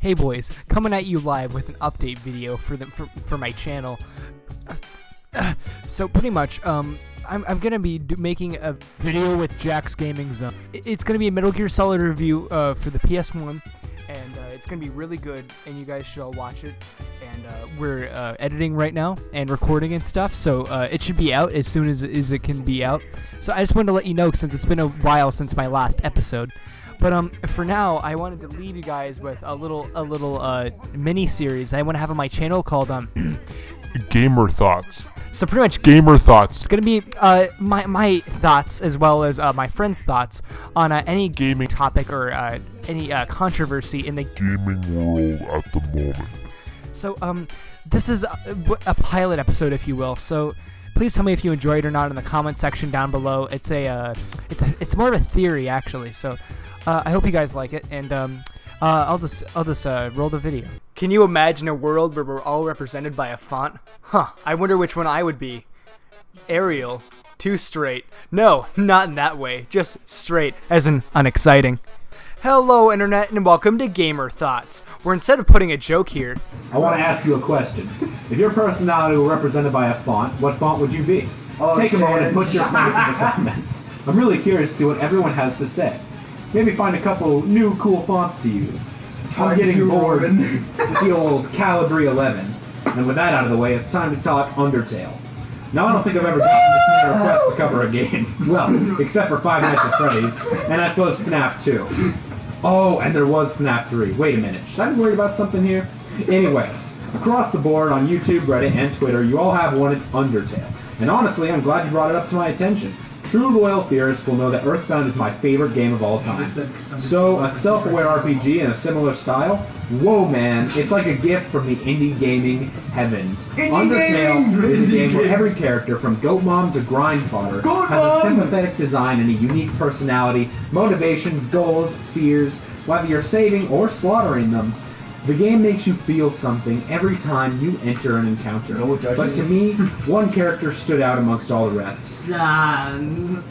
Hey boys, coming at you live with an update video for my channel. So pretty much, I'm gonna be making a video with Jack's Gaming Zone. It's gonna be a Metal Gear Solid review for the PS1, and it's gonna be really good, and you guys should all watch it. And we're editing right now and recording and stuff, so it should be out as soon as it can be out. So I just wanted to let you know, since it's been a while since my last episode. But for now, I wanted to leave you guys with a little mini series I want to have on my channel called Gamer Thoughts. So pretty much Gamer Thoughts. It's gonna be my thoughts as well as my friends' thoughts on any Gaming topic or any controversy in the gaming world at the moment. So this is a pilot episode, if you will. So please tell me if you enjoyed it or not in the comment section down below. It's it's more of a theory actually. So I hope you guys like it, and I'll just roll the video. Can you imagine a world where we're all represented by a font? Huh, I wonder which one I would be. Arial. Too straight. No, not in that way. Just straight, as in unexciting. Hello, Internet, and welcome to Gamer Thoughts, where instead of putting a joke here, I want to ask you a question. If your personality were represented by a font, what font would you be? Take a moment and put your comments in the comments. I'm really curious to see what everyone has to say. Maybe find a couple new cool fonts to use. I'm getting bored with the old Calibri 11. And with that out of the way, it's time to talk Undertale. Now, I don't think I've ever gotten this many requests to cover a game. Well, except for Five Nights at Freddy's, and I suppose FNAF 2. Oh, and there was FNAF 3. Wait a minute, should I be worried about something here? Anyway, across the board on YouTube, Reddit, and Twitter, you all have wanted Undertale. And honestly, I'm glad you brought it up to my attention. True loyal theorists will know that Earthbound is my favorite game of all time. So, a self-aware RPG in a similar style? Whoa, man, it's like a gift from the indie gaming heavens. Undertale is a game where every character, from Goat Mom to Grind Fodder, has a sympathetic design and a unique personality, motivations, goals, fears, whether you're saving or slaughtering them. The game makes you feel something every time you enter an encounter. But to me, one character stood out amongst all the rest. Sans.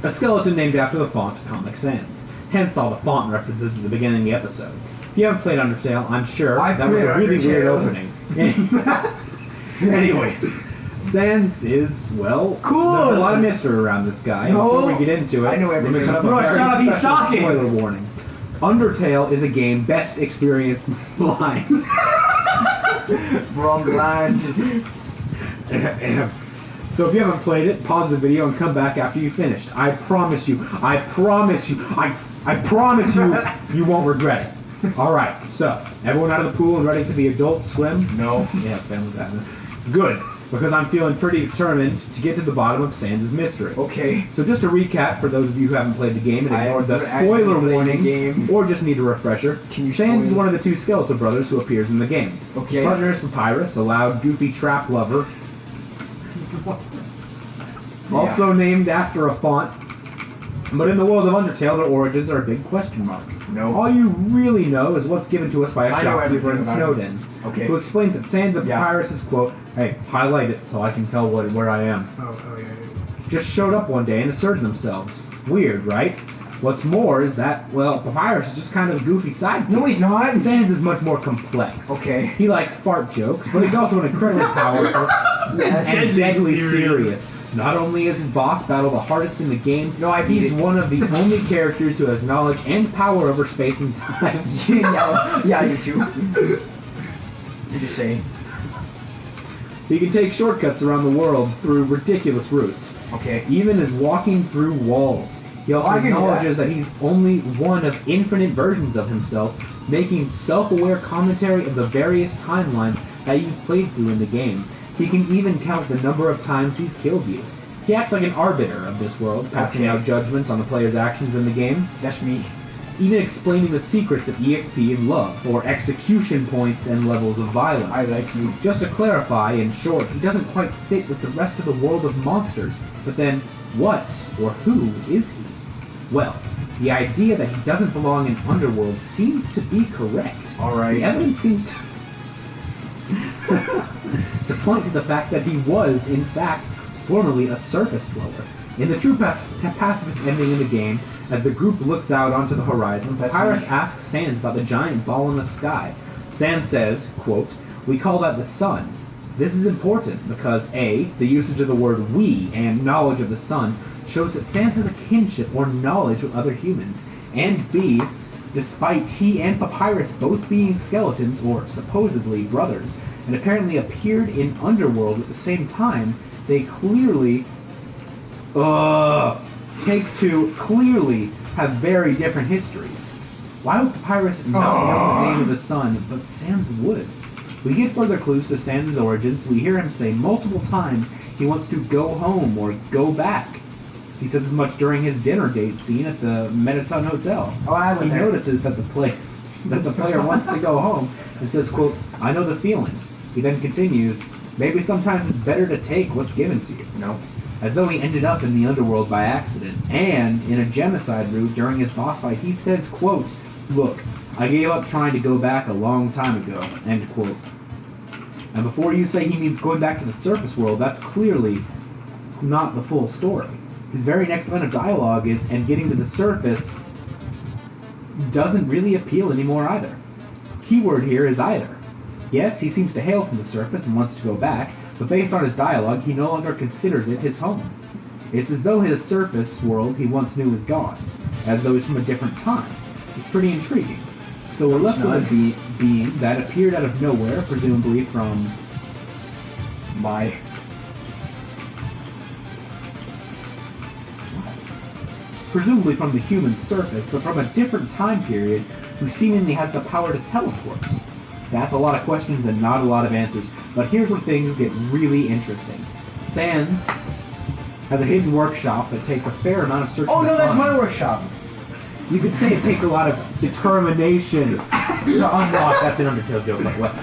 A skeleton named after the font Comic Sans. Hence all the font references at the beginning of the episode. If you haven't played Undertale, I'm sure that was a really weird opening. Anyways, Sans is, well, cool. There's a lot of mystery around this guy. Before we get into it, I know everything. let me cut up a very special spoiler warning. Undertale is a game best experienced blind. Wrong blind. So if you haven't played it, pause the video and come back after you finished. I promise you, I promise you, I promise you, you won't regret it. Alright, so, everyone out of the pool and ready for the adult swim? No. Yeah, family that. Good, because I'm feeling pretty determined to get to the bottom of Sans' mystery. Okay. So just a recap for those of you who haven't played the game and ignored the spoiler warning, or just need a refresher. Sans is one of the two skeletal brothers who appears in the game. Okay. Partner is Papyrus, a loud, goofy trap lover. Also named after a font. But in the world of Undertale, their origins are a big question mark. No. All you really know is what's given to us by a I know shopkeeper in everything about Snowden, Okay. who explains that Sans of Papyrus' quote, "Hey, highlight it so I can tell where I am," just showed up one day and asserted themselves. Weird, right? What's more is that, well, Papyrus is just kind of a goofy sidekick. No, he's not. Sans is much more complex. Okay. He likes fart jokes, but he's also an incredibly powerful and deadly serious. Not only is his boss battle the hardest in the game, he's one of the only characters who has knowledge and power over space and time. Yeah, you too. You just say. He can take shortcuts around the world through ridiculous routes. Okay. Even as walking through walls. He also acknowledges that he's only one of infinite versions of himself, making self-aware commentary of the various timelines that you've played through in the game. He can even count the number of times he's killed you. He acts like an arbiter of this world, passing out judgments on the player's actions in the game. That's me. Even explaining the secrets of EXP and love, or execution points and levels of violence. I like you. Just to clarify, in short, he doesn't quite fit with the rest of the world of monsters. But then, what or who is he? Well, the idea that he doesn't belong in Underworld seems to be correct. Alright. The evidence seems to point to the fact that he was, in fact, formerly a surface dweller. In the true pacifist ending in the game, as the group looks out onto the horizon, Papyrus asks Sans about the giant ball in the sky. Sans says, quote, "We call that the sun. This is important because A, the usage of the word we and knowledge of the sun shows that Sans has a kinship or knowledge with other humans, and B, despite he and Papyrus both being skeletons or supposedly brothers, and apparently appeared in Underworld at the same time, they clearly Take Two clearly have very different histories. Why would Papyrus not know the name of the sun, but Sans would? We get further clues to Sans' origins. We hear him say multiple times he wants to go home or go back. He says as much during his dinner date scene at the Metaton Hotel. He notices that the player wants to go home and says, quote, "I know the feeling." He then continues, "Maybe sometimes it's better to take what's given to you." No. As though he ended up in the underworld by accident. And in a genocide route during his boss fight, he says, quote, "Look, I gave up trying to go back a long time ago," end quote. And before you say he means going back to the surface world, that's clearly not the full story. His very next line of dialogue is, "And getting to the surface doesn't really appeal anymore either." Keyword here is either. Yes, he seems to hail from the surface and wants to go back, but based on his dialogue, he no longer considers it his home. It's as though his surface world he once knew is gone, as though he's from a different time. It's pretty intriguing. So we're left with a being that appeared out of nowhere, presumably from the human surface, but from a different time period, who seemingly has the power to teleport. That's a lot of questions and not a lot of answers, but here's where things get really interesting. Sans has a hidden workshop that takes a fair amount of searching to that's find. my workshop. You could say it takes a lot of determination to unlock. That's an Undertale joke, like what?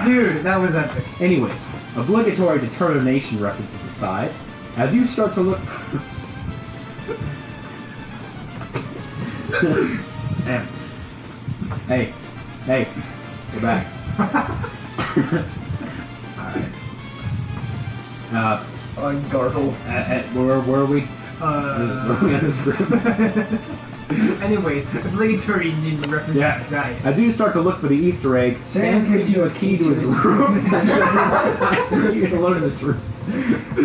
Dude, that was epic. Anyways, obligatory determination references aside, as you start to look... Hey, we're back. Alright. Gargle. Where are we? Anyways, obligatory reference Yeah. society. As you start to look for the Easter egg, Sans gives you a key to his room. You get alone in this room.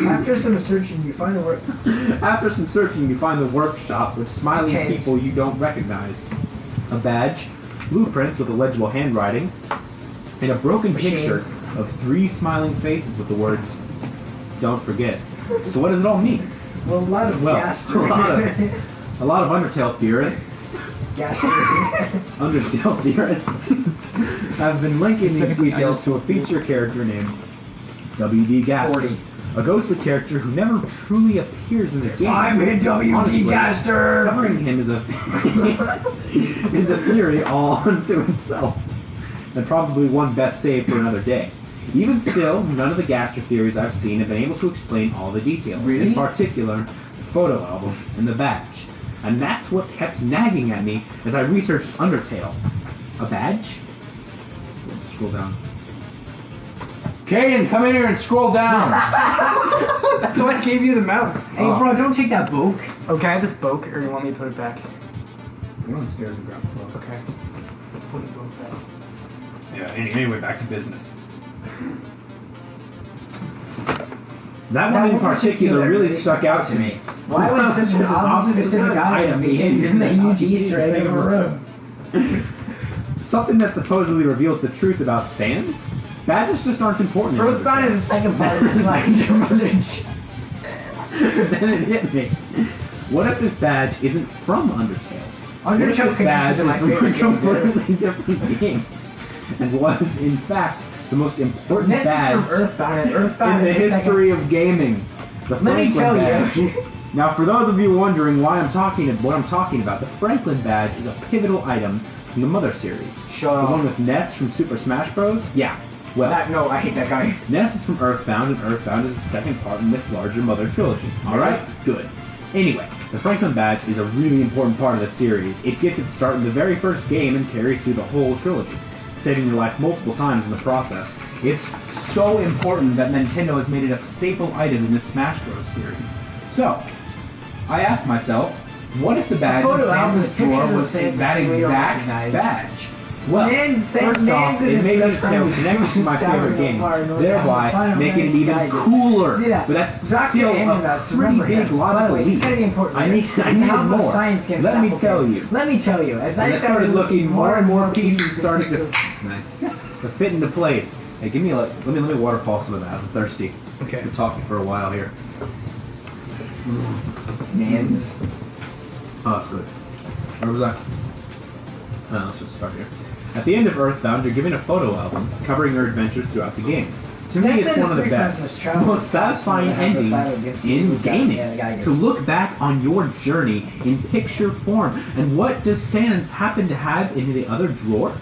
After some searching, you find the workshop with smiling people you don't recognize. A badge, blueprints with illegible handwriting, and a broken picture of 3 smiling faces with the words, "Don't forget." So what does it all mean? Well, a lot of a lot of Undertale theorists have been linking these details to a feature character named W.D. Gaster. A ghostly character who never truly appears in the game. I'm in W.D. Gaster! Covering him is a theory all unto itself, and probably one best saved for another day. Even still, none of the Gaster theories I've seen have been able to explain all the details. Really? In particular, the photo album and the badge. And that's what kept nagging at me as I researched Undertale. A badge? Scroll down. Caden, come in here and scroll down! That's why I gave you the mouse. Hey, bro, don't take that boke. Oh, can I have this boke, or you want me to put it back? Go downstairs and grab the book. Okay. Put the boke back. Yeah, anyway, back to business. That one in particular really stuck out to me. Why would such an specific item be hidden in the huge Easter egg of a room? Something that supposedly reveals the truth about Sans? Badges just aren't important. Earthbound is the second part of this language. Then it hit me. What if this badge isn't from Undertale? What if this badge is from a completely different game? And was, in fact, the most important Ness badge is from Earthbound, and Earthbound in the is history of gaming. The Franklin badge. Now, for those of you wondering what I'm talking about, the Franklin badge is a pivotal item from the Mother series. The one with Ness from Super Smash Bros. Yeah. Well, no, I hate that guy. Ness is from Earthbound, and Earthbound is the second part in this larger Mother trilogy. Alright? Good. Anyway, the Franklin badge is a really important part of the series. It gets its start in the very first game and carries through the whole trilogy, saving your life multiple times in the process. It's so important that Nintendo has made it a staple item in the Smash Bros. series. So, I asked myself, what if the badge in photo album Santa's with pictures drawer of was Santa that we don't exact recognize. badge? Well, first off, it made me feel connected to my favorite game, thereby making it even cooler. Yeah. But that's Dr. still a Andernut's, pretty remember big him. By the logical way, he's leap. gotta be important. I needed How about more. science against Let me Apple tell Cake? you. Let me tell you. As And I I started looking more and more pieces started to Nice. to fit into place. Hey, give me a let me waterfall some of that. I'm thirsty. Okay. Been talking for a while here. Nans. Oh, that's good. Where was I? Oh, let's just start here. At the end of Earthbound, you're given a photo album covering your adventures throughout the game. To me, it's one of the best, most satisfying endings in gaming. To look back on your journey in picture form. And what does Sans happen to have in the other drawer?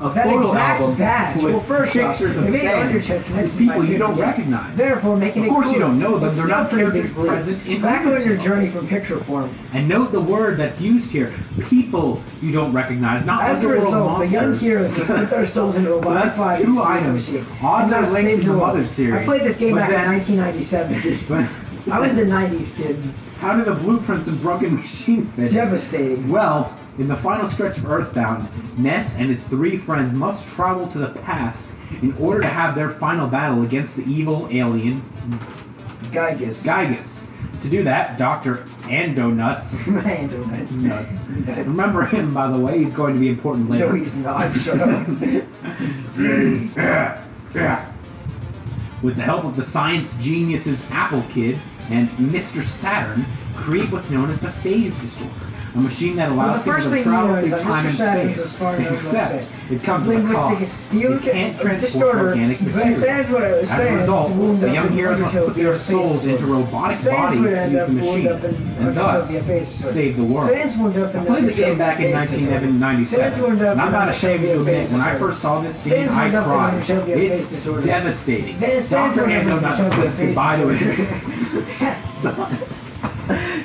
A That photo exact album badge. with Well, first off, pictures of it made Sans Undertale connected with to people my you don't favorite game. recognize. Therefore, making Of it course you cooler. don't know them. It's They're still not pretty big characters leap. present in Back on your Undertale. journey from picture form. And note the word that's used here. People you don't recognize, not As a underworld result, the monsters. young heroes just put their souls into a So that's body two items. Oddly And thus linked saved to the the world. Mother series. I played this game But back then- in 1997. But I was a 90s kid. how do the blueprints and broken machine fit? Devastating. Well, in the final stretch of Earthbound, Ness and his three friends must travel to the past in order to have their final battle against the evil alien Gygus. Gygus. To do that, Dr. Andonuts Nuts. nuts. Remember him, by the way. He's going to be important later. No, he's not. Shut up. With the help of the science geniuses Apple Kid and Mr. Saturn, create what's known as the phase disorder. A machine that Well, allows the people first to thing you travel know is through that time Mr. and Saturn's space. as far as I was Except, gonna say. it comes with a cost. It can't transport disorder, organic but material. Sans what I was As saying. a result, wound the up young in heroes must Undertale put their via souls phase into disorder. robotic Sans bodies would to end use up the wound machine, up in and Undertale thus via phase disorder. save the world. Sans wound up in I played the game back in Undertale via phase disorder. 1997, Sans wound up and I'm in not Undertale ashamed to via admit, phase when I disorder. first saw this scene, Sans I wound up in cried. Undertale via phase It's disorder. devastating. Then Sans Dr. wound up in Andonuts Undertale via says phase goodbye to disorder. his son.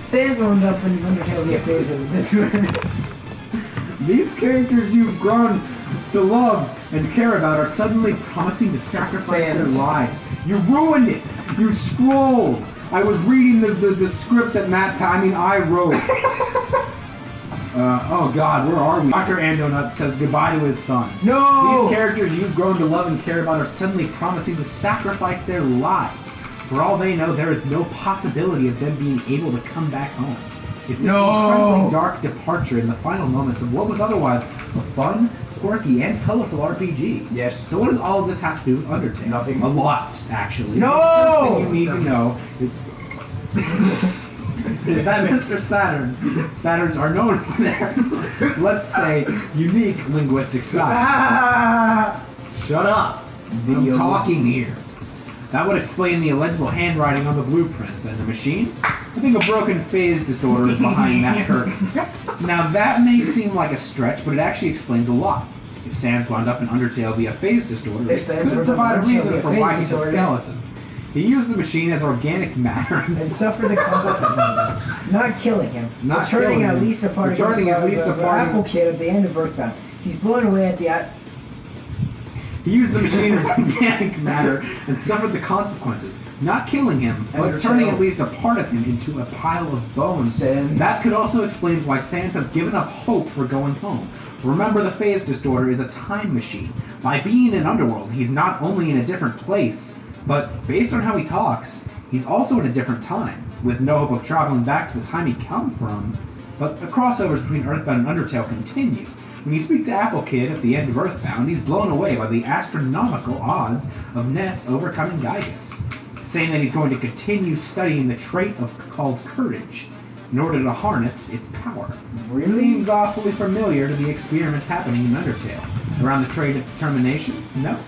Sans wound up in Undertale via phase disorder. These characters you've grown to love and care about are suddenly promising to sacrifice their Sans. lives. You ruined it. You scrolled. I was reading the script that I wrote. Oh God, where are we? Dr. Andonut says goodbye to his son. No! These characters you've grown to love and care about are suddenly promising to sacrifice their lives. For all they know, there is no possibility of them being able to come back home. It's this incredibly dark departure in the final moments of what was otherwise a fun, quirky, and colorful RPG. Yes. So what does all of this have to do with Undertale? Nothing. A lot, actually. No! The first thing you need to know is that Mr. Saturn. Saturns are known for their, let's say, unique linguistic style. Shut up. I'm Videos. talking here. That would explain the illegible handwriting on the blueprints. And the machine? I think a broken phase disorder is behind that curtain. Now that may seem like a stretch, but it actually explains a lot. If Sans wound up in Undertale via phase disorder, it If Sans could wound up provide a in Undertale reason via for phase why he's a disorder. skeleton. He used the machine as organic matter And suffer the consequences. Not killing him. Not returning killing at him. least a part Returning of at least a part of- Apple Kid at the end of Earthbound. He's blown away at the He used the machine as organic matter and suffered the consequences. Not killing him, but Undertale. turning at least a part of him into a pile of bones. Sans. That could also explain why Sans has given up hope for going home. Remember, the phase disorder is a time machine. By being in Underworld, he's not only in a different place, but based on how he talks, he's also in a different time, with no hope of traveling back to the time he come from. But the crossovers between Earthbound and Undertale continue. When you speak to Apple Kid at the end of Earthbound, he's blown away by the astronomical odds of Ness overcoming Gygus, saying that he's going to continue studying the trait called courage in order to harness its power. Really? Seems awfully familiar to the experiments happening in Undertale. Around the trait of determination? No.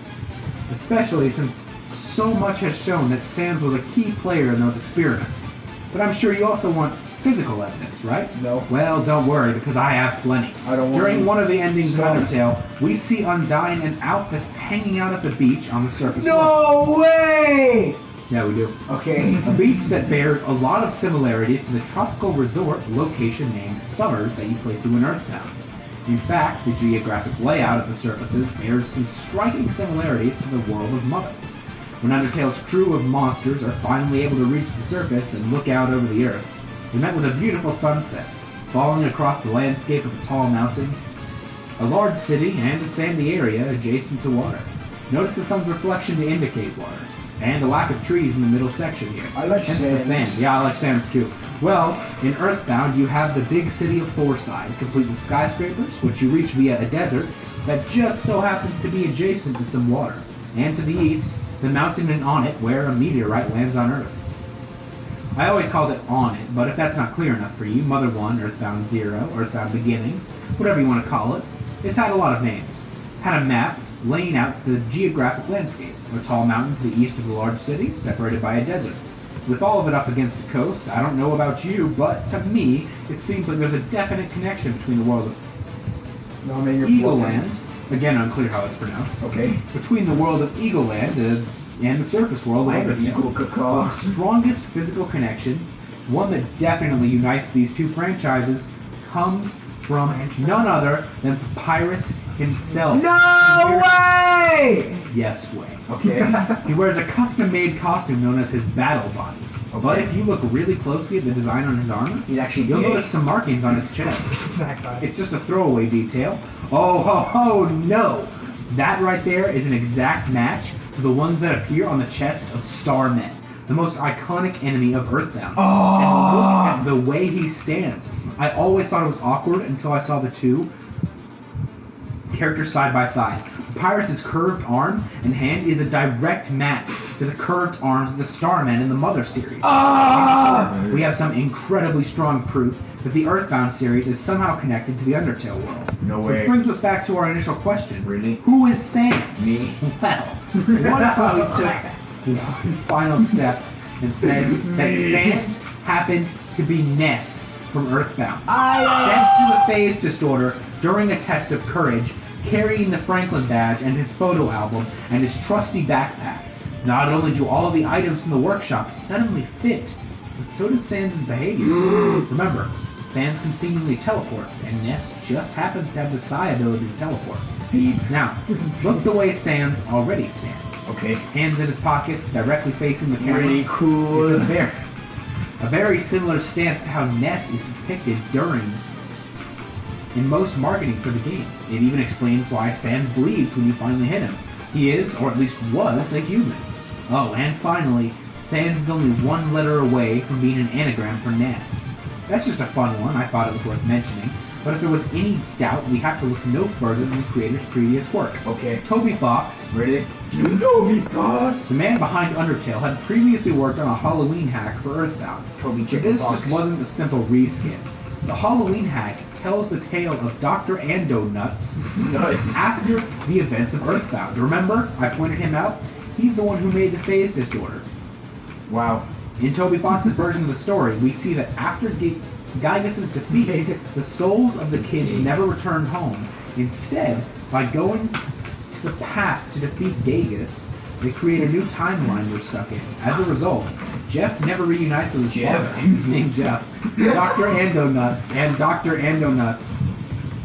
Especially since so much has shown that Sans was a key player in those experiments. But I'm sure you also want physical evidence, right? No. Well, don't worry, because I have plenty. I don't want During any. one of the endings of So- Undertale, we see Undyne and Alphys hanging out at the beach on the surface. No way! Yeah, we do. Okay. A beach that bears a lot of similarities to the tropical resort location named Summers that you play through in Earthbound. In fact, the geographic layout of the surfaces bears some striking similarities to the world of Mother. When Undertale's crew of monsters are finally able to reach the surface and look out over the earth, they're met with a beautiful sunset, falling across the landscape of a tall mountain, a large city, and a sandy area adjacent to water. Notice the sun's reflection to indicate water, and a lack of trees in the middle section here. I like Hence the sands. sand. Yeah, I like sands too. Well, in Earthbound, you have the big city of Forside, complete with skyscrapers, which you reach via a desert that just so happens to be adjacent to some water. And to the east, the mountain and on it where a meteorite lands on Earth. I always called it On It, but if that's not clear enough for you, Mother 1, Earthbound 0, Earthbound Beginnings, whatever you want to call it, it's had a lot of names. Had a map laying out the geographic landscape, a tall mountain to the east of the large city, separated by a desert. With all of it up against the coast, I don't know about you, but to me, it seems like there's a definite connection between the world of No, I mean, you're Eagle plugging. Land, again unclear how it's pronounced, Okay. between the world of Eagle Land and the surface world of Land of Eagle Undertale. Cacao. The strongest physical connection, one that definitely unites these two franchises, comes from none other than Papyrus himself. No way! Yes, way. Okay. He wears a custom-made costume known as his battle body. Okay. But if you look really closely at the design on his armor, He's actually you'll gay. notice some markings on his chest. That guy. It's just a throwaway detail. Oh, ho, ho, no! That right there is an exact match to the ones that appear on the chest of Starman, the most iconic enemy of Earthbound. Oh! And look at the way he stands. I always thought it was awkward until I saw the two characters side by side. Papyrus's curved arm and hand is a direct match to the curved arms of the Starman in the Mother series. Ah! And so, we have some incredibly strong proof that the Earthbound series is somehow connected to the Undertale world. No Which way. brings us back to our initial question. Really? Who is Sans? Me. Well, what if we took one final step and said that Sans happened to be Ness from Earthbound? Sent to a phase disorder during a test of courage, carrying the Franklin badge and his photo album and his trusty backpack. Not only do all of the items from the workshop suddenly fit, but so does Sans' behavior. Remember, Sans can seemingly teleport, and Ness just happens to have the psi ability to teleport. Now, look the way Sans already stands. Okay. Hands in his pockets, directly facing the camera. Really cool. It's a very similar stance to how Ness is depicted in most marketing for the game. It even explains why Sans bleeds when you finally hit him. He is, or at least was, a human. Oh, and finally, Sans is only one letter away from being an anagram for Ness. That's just a fun one, I thought it was worth mentioning. But if there was any doubt, we have to look no further than the creator's previous work. Okay. Toby Fox, Ready? You know me, God. the man behind Undertale, had previously worked on a Halloween hack for Earthbound. Toby But Chicken this Fox. just wasn't a simple reskin. The Halloween hack tells the tale of Dr. Ando Nuts Nuts. after the events of Earthbound. Remember, I pointed him out? He's the one who made the phase disorder. Wow. In Toby Fox's version of the story, we see that after Gygas's defeat, the souls of the kids never returned home. Instead, by going to the past to defeat Gygas, they create a new timeline we're stuck in. As a result, Jeff never reunites with his Jeff. father. He's named Jeff. Dr. Ando Nuts, and Dr. Ando Nuts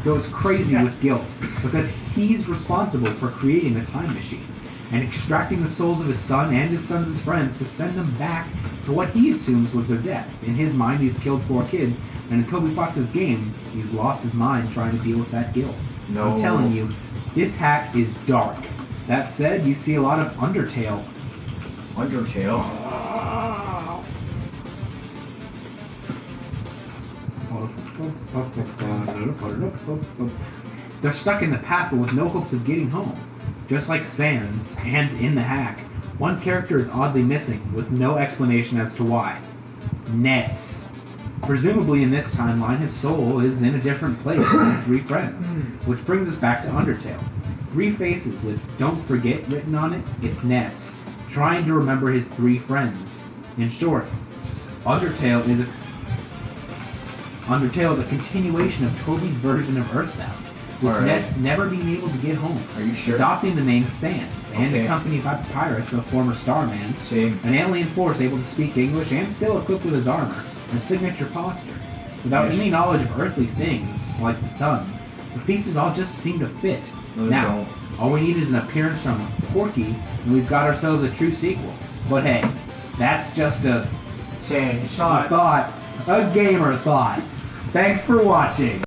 goes crazy with guilt because he's responsible for creating the time machine and extracting the souls of his son and his son's friends to send them back to what he assumes was their death. In his mind, he's killed 4 kids, and in Toby Fox's game, he's lost his mind trying to deal with that guilt. No. I'm telling you, this hack is dark. That said, you see a lot of Undertale. Undertale. They're stuck in the path but with no hopes of getting home. Just like Sans, and in the hack, one character is oddly missing, with no explanation as to why. Ness. Presumably in this timeline, his soul is in a different place than his 3 friends. Which brings us back to Undertale. 3 faces with "Don't Forget" written on it, it's Ness, trying to remember his 3 friends. In short, Undertale is a continuation of Toby's version of Earthbound, with Alright. Ness never being able to get home, Are you sure? adopting the name Sans, and Okay. accompanied by Papyrus, a former Starman, Same. an alien force able to speak English and still equipped with his armor and signature posture. Without Yes. any knowledge of earthly things, like the sun, the pieces all just seem to fit. Now, all we need is an appearance from Porky, and we've got ourselves a true sequel. But hey, that's just a thought, a gamer thought. Thanks for watching.